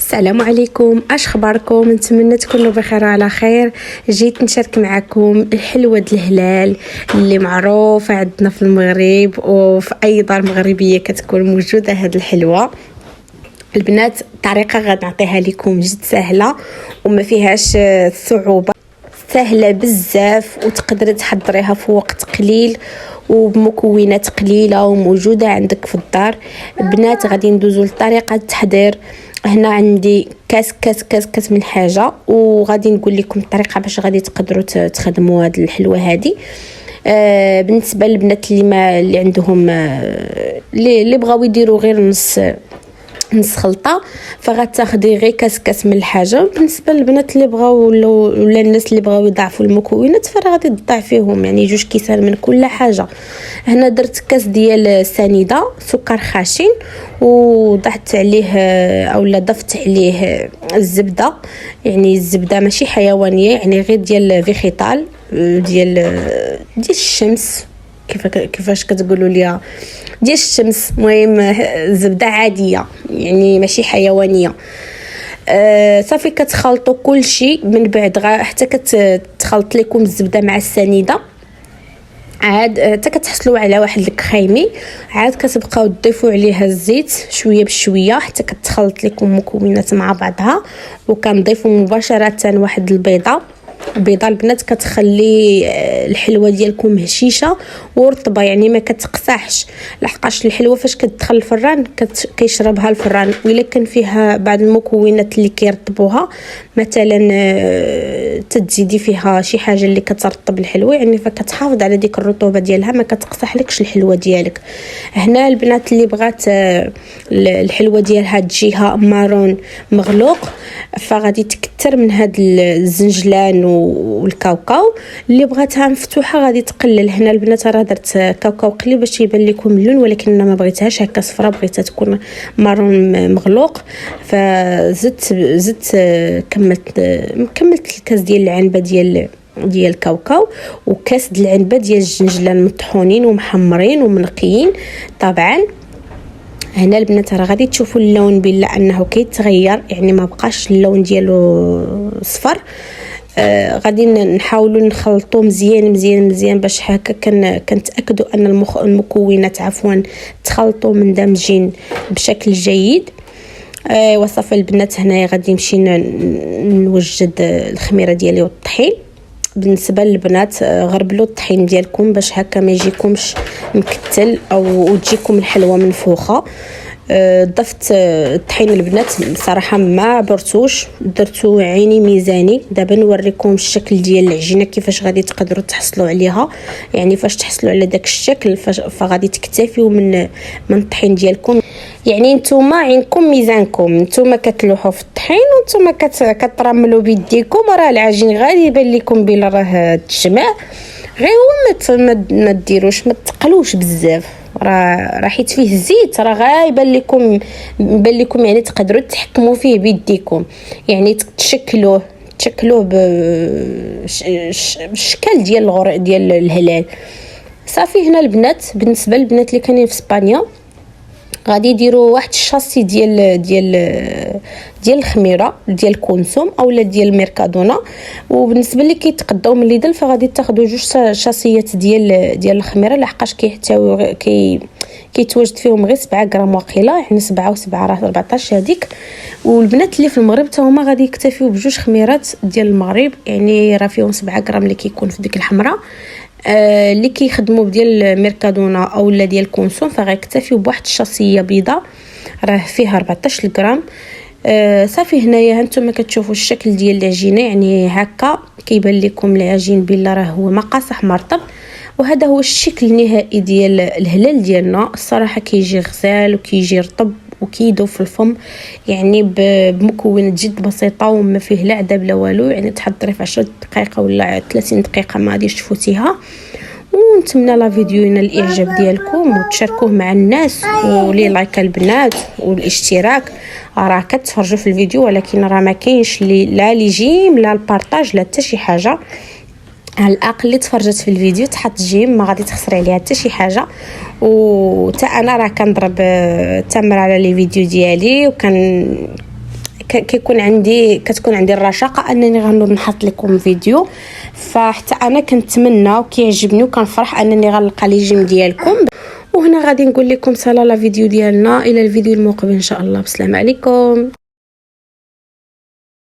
السلام عليكم، اش اخباركم؟ نتمنى تكونوا بخير وعلى خير. جيت نشارك معكم الحلوه د الهلال اللي معروفه عندنا في المغرب، وفي اي دار مغربيه كتكون موجوده هذه الحلوه. البنات الطريقه غنعطيها لكم جد سهله وما فيهاش صعوبه، سهله بزاف وتقدري تحضريها في وقت قليل وبمكونات قليله وموجوده عندك في الدار. البنات غادي ندوزو لطريقه التحضير. هنا عندي كاس من الحاجه، وغادي نقول لكم الطريقه باش غادي تقدروا تخدموا هذه الحلوه هذه. بالنسبه للبنات اللي عندهم اللي بغاو يديروا غير نص خلطه، فغتاخدي غير كاس من الحاجه. بالنسبه للبنات اللي بغاو ولا الناس اللي بغاو يضاعفوا المكونات فراه غادي تضاعفيهم، يعني 2 كيسان من كل حاجه. هنا درت كاس ديال سنيده سكر خاشن، وضعت عليه اولا ضفت عليه الزبده، يعني الزبده ماشي حيوانيه، يعني غير ديال فيخيتال ديال الشمس، كيفاش كتقولوا ليها ديال الشمس. المهم زبده عاديه يعني ماشي حيوانيه. صافي كتخلطوا كل شيء من بعد حتى كتخلط لكم الزبده مع السنيده، عاد حتى كتحصلوا على واحد الكريمي. عاد كتبقاو تضيفوا عليها الزيت شويه بشويه حتى كتخلط لكم المكونات مع بعضها، وكنضيفوا مباشره واحد البيضه. البنات كتخلي الحلوه ديالكم هشيشه ورطبه، يعني ما كتقصحش، لحقاش الحلوه فاش كتدخل الفران كيشربها الفران. وإلا كان فيها بعض المكونات اللي كيرطبوها، مثلا تزيدي فيها شي حاجه اللي كترطب الحلوه، يعني فكتحافظ على ديك الرطوبه ديالها، ما كتقصحلكش الحلوه ديالك. هنا البنات اللي بغات الحلوه ديالها تجيها مارون مغلوق، فغادي تكتر من هاد الزنجلان والكاوكاو. اللي بغاتها مفتوحه غادي تقلل. هنا البنات راه درت كاوكاو قليل باش يبان لكم اللون، ولكن انا ما بغيتهاش هكا صفرا، بغيتها تكون مارون مغلوق. زدت كملت الكاس ديال العنبه ديال الكاوكاو، وكاس ديال العنبه ديال الجنجلان مطحونين ومحمرين ومنقيين طبعا. هنا البنات راه غادي تشوفوا اللون بلا انه كيتغير، يعني ما بقاش اللون ديالو صفر. غادي نحاولوا نخلطوه مزيان باش هكا كنتاكدوا ان المكونات تخلطوا مندمجين بشكل جيد. وصفه البنات هنايا غادي نمشي نوجد الخميره ديالي والطحين. بالنسبه للبنات غربلوا الطحين ديالكم باش هكا ما يجيكمش مكتل او تجيكم الحلوه منفوخه. ضفت الطحين البنات بصراحه ما عبرتوش، درتو عيني ميزاني. دابا نوريكم الشكل ديال العجينه كيفاش غادي تقدروا تحصلوا عليها، يعني فاش تحصلوا على داك الشكل فغادي تكتفيوا من الطحين ديالكم. يعني نتوما عينكم ميزانكم، نتوما كتلوحوا في الطحين ونتوما كترملوا بيديكم، راه العجين غادي يبان لكم بلا راه تجمع. غير هو ما ديروش، ما تقلوش بزاف، راه حيت فيه الزيت راه غايبان لكم يعني تقدروا تحكموا فيه بيديكم، يعني تشكلوه بالشكل ديال الهلال. صافي هنا البنات بالنسبه للبنات اللي كاينين في اسبانيا غادي يديروا واحد الشاسي ديال الخميره ديال كونسوم اولا ديال ميركادونا. وبالنسبه اللي كيتقداو من ليدل فغادي تاخذوا 2 شاسيات ديال الخميره، لحقاش كيحتوي كيتواجد فيهم غير 7 غرام واقيلا، يعني 7 و7 راه 14 هذيك. والبنات اللي في المغرب حتى هما غادي يكتفيو ب2 خميرات ديال المغرب، يعني راه فيهم 7 غرام اللي كيكون في ديك الحمراء. اللي كيخدموا ديال ميركادونا اولا ديال كونسوم فغيكتفيو بواحد الشاسيه بيضه راه فيها 14 غرام. صافي هنايا هانتوما كتشوفوا الشكل ديال العجينه، يعني هكا كيبان لكم العجين بلا راه هو ما قاصح مرطب. وهذا هو الشكل النهائي ديال الهلال ديالنا. الصراحه كيجي غزال وكيجي رطب وكيدوب في الفم، يعني بمكونات جد بسيطه وما فيه لا عذاب لا والو، يعني تحضري في 10 دقائق ولا 30 دقيقه ما غاديش تفوتيها. ونتمنى لا فيديو ينال الاعجاب ديالكم وتشاركوه مع الناس، ولي لايك البنات والاشتراك. راه كتفرجوا في الفيديو ولكن راه ما كاينش لا لي جيم لا البارطاج لا حتى شي حاجه. على الاقل اللي تفرجت في الفيديو تحط جيم، ما غادي تخسري عليها حتى شي حاجه. وتا انا راه كنضرب التمر على لي فيديو ديالي، كتكون عندي الرشاقه انني غنوض نحط لكم فيديو. فحتى انا كنتمنى وكيعجبني وكنفرح انني غنلقى لي جيم ديالكم. وهنا غادي نقول لكم سالا لا فيديو ديالنا الى الفيديو المقبل ان شاء الله. بسلام عليكم.